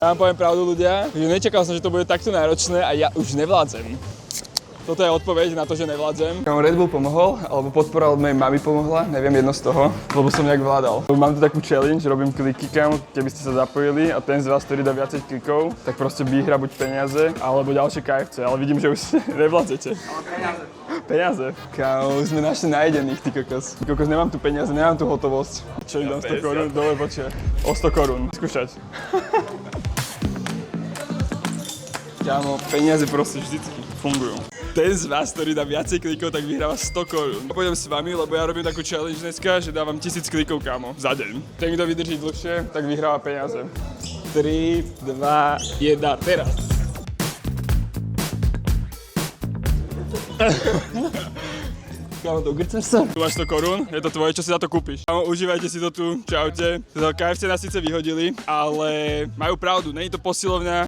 Ja vám poviem pravdu, ľudia, že nečakal som, že to bude takto náročné a ja už nevládzem. Toto je odpoveď na to, že nevládzem. Red Bull pomohol, alebo podpora od mojej mamy pomohla, neviem jedno z toho, lebo som nejak vládal. Mám tu takú challenge, robím kliky, kámo, keby ste sa zapojili a ten z vás, ktorý dá viacej klikov, tak proste vyhrá buď peniaze, alebo ďalšie KFC, ale vidím, že už nevládzete. Ale peniaze. Peniaze? Kámo, už sme našli najedených, ty kokos. Kokos, nemám tu peniaze, nemám tu hotovosť. Čo im dám 100 korún? Dole počia. O 100 korún. Skúšať. Kámo, peniaze proste vždycky fungujú. Ten z vás, ktorý dá viacej klikov, tak vyhráva 100 korún. Pôjdem s vami, lebo ja robím takú challenge dneska, že dávam 1000 klikov, kámo, za deň. Ten, kto vydrží dlhšie, tak vyhráva peniaze. 3, 2, 1, teraz. Kámo, to ugrceš sa? Tu máš 100 korún, je to tvoje, čo si za to kúpiš? Kámo, užívajte si to tu, čaute. KFC nás síce vyhodili, ale majú pravdu, není to posilovňa,